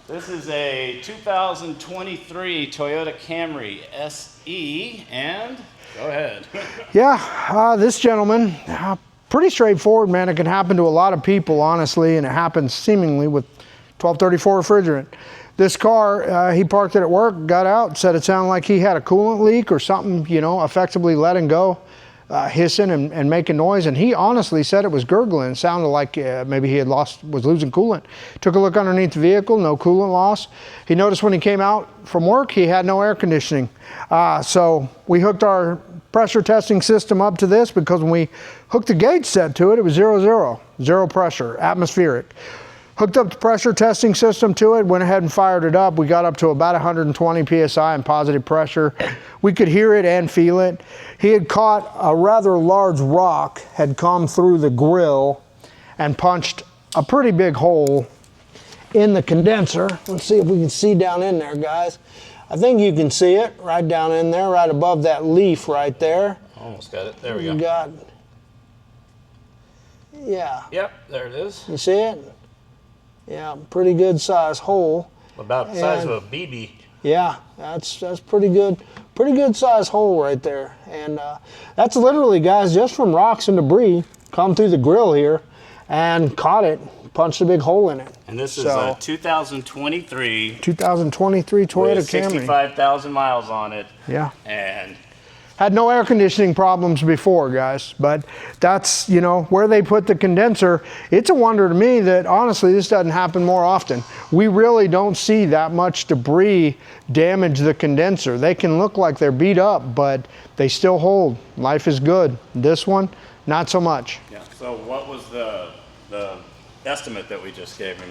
This is a 2023 Toyota Camry SE, and go ahead. Yeah, this gentleman, pretty straightforward, man. It can happen to a lot of people, honestly, and it happens seemingly with 1234 refrigerant. This car, he parked it at work, got out, said it sounded like he had a coolant leak or something, you know, effectively letting go, hissing and making noise. And he honestly said it was gurgling. It sounded like maybe he was losing coolant. Took a look underneath the vehicle, no coolant loss. He noticed when he came out from work, he had no air conditioning. So we hooked our pressure testing system up to this, because when we hooked the gauge set to it, it was 0 pressure, atmospheric. Hooked up the pressure testing system to it, went ahead and fired it up. We got up to about 120 PSI in positive pressure. We could hear it and feel it. He had caught a rather large rock, had come through the grill and punched a pretty big hole in the condenser. Let's see if we can see down in there, guys. I think you can see it right down in there, right above that leaf right there. Almost got it. There we go. You got, yeah. Yep, there it is. You see it? Yeah, pretty good size hole. About the size of a BB. Yeah, that's pretty good size hole right there. And that's literally, guys, just from rocks and debris come through the grill here and caught it, punched a big hole in it. And this is a 2023 Toyota Camry. 65,000 miles on it. Yeah. And had no air conditioning problems before, guys, but that's, you know, where they put the condenser. It's a wonder to me that, honestly, this doesn't happen more often. We really don't see that much debris damage the condenser. They can look like they're beat up, but they still hold. Life is good. This one, not so much. yeah, so what was the estimate that we just gave him?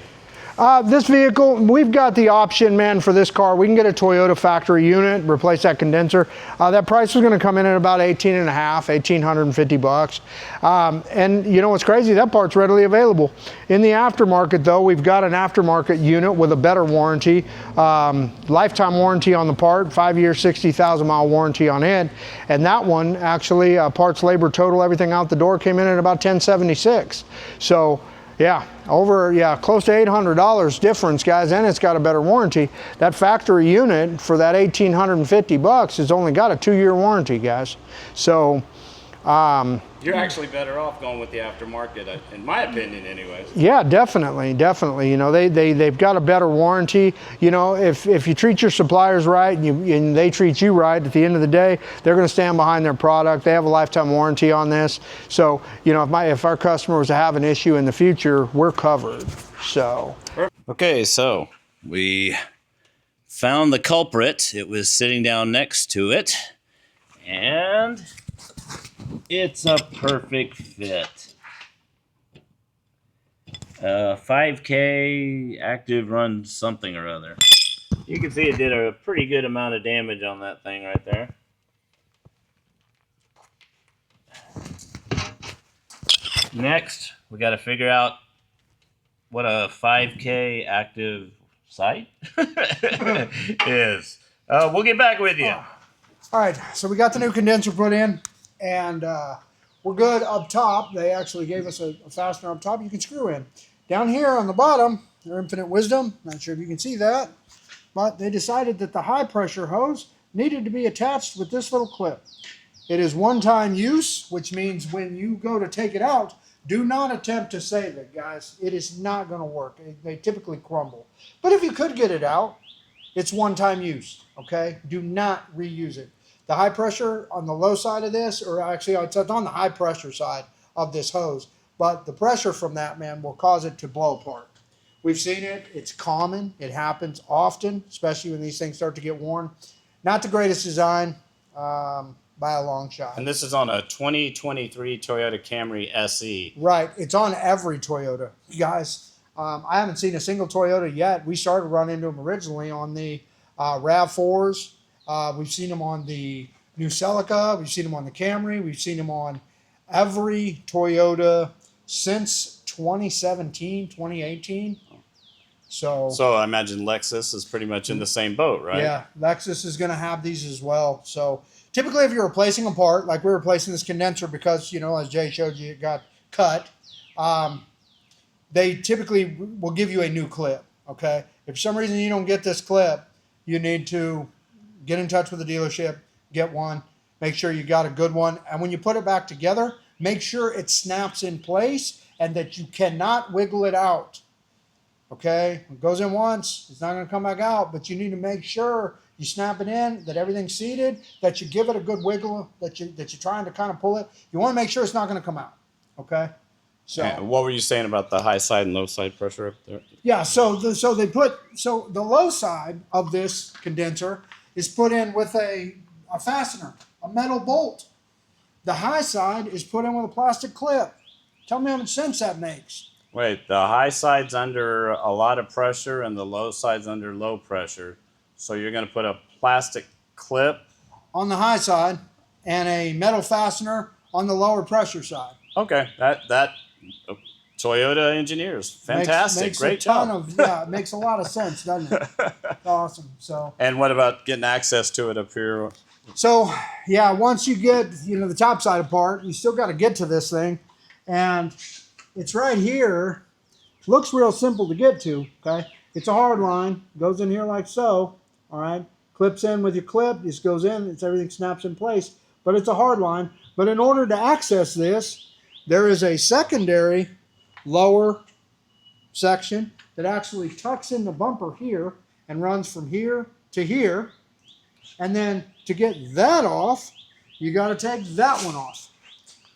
This vehicle, we've got the option, man, for this car. We can get a Toyota factory unit, replace that condenser. That price is going to come in at about $1,850. And you know what's crazy? That part's readily available. In the aftermarket, though, we've got an aftermarket unit with a better warranty, lifetime warranty on the part, 5-year, 60,000 mile warranty on it. And that one, actually, parts, labor, total, everything out the door came in at about $1,076. So, yeah, close to $800 difference, guys, and it's got a better warranty. That factory unit for that $1,850 has only got a 2-year warranty, guys. So you're actually better off going with the aftermarket, in my opinion, anyways. Yeah, definitely. You know, they've got a better warranty. You know, if you treat your suppliers right and they treat you right, at the end of the day, they're going to stand behind their product. They have a lifetime warranty on this. So, you know, if our customer was to have an issue in the future, we're covered. So. Okay, so we found the culprit. It was sitting down next to it, and it's a perfect fit. 5K active run something or other. You can see it did a pretty good amount of damage on that thing right there. Next, we got to figure out what a 5K active site is. We'll get back with you. All right, so we got the new condenser put in, and we're good up top. They actually gave us a fastener up top you can screw in. Down here on the bottom, their infinite wisdom, not sure if you can see that, but they decided that the high pressure hose needed to be attached with this little clip. It is one-time use, which means when you go to take it out, do not attempt to save it, guys. It is not going to work. They typically crumble. But if you could get it out, it's one-time use, okay? Do not reuse it. The high pressure on the low side of this, or actually it's on the high pressure side of this hose, but the pressure from that, man, will cause it to blow apart. We've seen it. It's common. It happens often, especially when these things start to get worn. Not the greatest design by a long shot. And this is on a 2023 Toyota Camry SE. Right. It's on every Toyota, guys. I haven't seen a single Toyota yet. We started running into them originally on the RAV4s. We've seen them on the new Celica. We've seen them on the Camry. We've seen them on every Toyota since 2017, 2018. So I imagine Lexus is pretty much in the same boat, right? Yeah, Lexus is going to have these as well. So typically if you're replacing a part, like we're replacing this condenser because, you know, as Jay showed you, it got cut, they typically will give you a new clip. Okay, if for some reason you don't get this clip, you need to get in touch with the dealership, get one, make sure you got a good one, and when you put it back together, make sure it snaps in place and that you cannot wiggle it out. Okay, it goes in once, it's not going to come back out, but you need to make sure you snap it in, that everything's seated, that you give it a good wiggle, that you're trying to kind of pull it. You want to make sure it's not going to come out. Okay. So And what were you saying about the high side and low side pressure up there? yeah, so the low side of this condenser is put in with a fastener, a metal bolt. The high side is put in with a plastic clip. Tell me how much sense that makes. Wait, the high side's under a lot of pressure and the low side's under low pressure. So you're going to put a plastic clip On the high side and a metal fastener on the lower pressure side. Okay, that Toyota engineers, fantastic, Makes great job. Yeah, it makes a lot of sense, doesn't it? Awesome. So And what about getting access to it up here? yeah, once you get the top side apart, you still got to get to this thing, and it's right here. Looks real simple to get to. Okay, it's a hard line. Goes in here like so. All right, clips in with your clip. This goes in. Everything snaps in place. But it's a hard line. But in order to access this, there is a secondary lower section that actually tucks in the bumper here and runs from here to here. And then to get that off, you got to take that one off,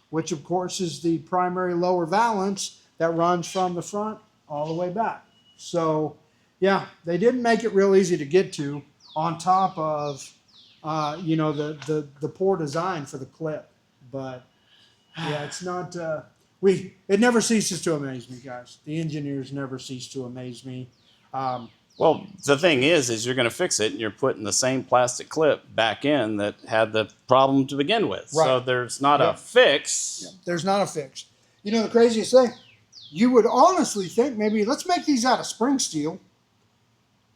which of course is the primary lower valance that runs from the front all the way back. So yeah, they didn't make it real easy to get to, on top of the poor design for the clip. But yeah, it's not it never ceases to amaze me, guys. The engineers never cease to amaze me. Well, the thing is you're going to fix it and you're putting the same plastic clip back in that had the problem to begin with. Right. So there's not a fix. Yeah, there's not a fix. The craziest thing, you would honestly think maybe let's make these out of spring steel.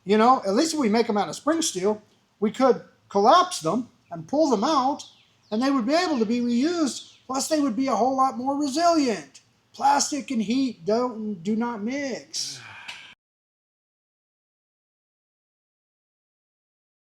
At least if we make them out of spring steel, we could collapse them and pull them out, and they would be able to be reused. Plus, they would be a whole lot more resilient. Plastic and heat do not mix.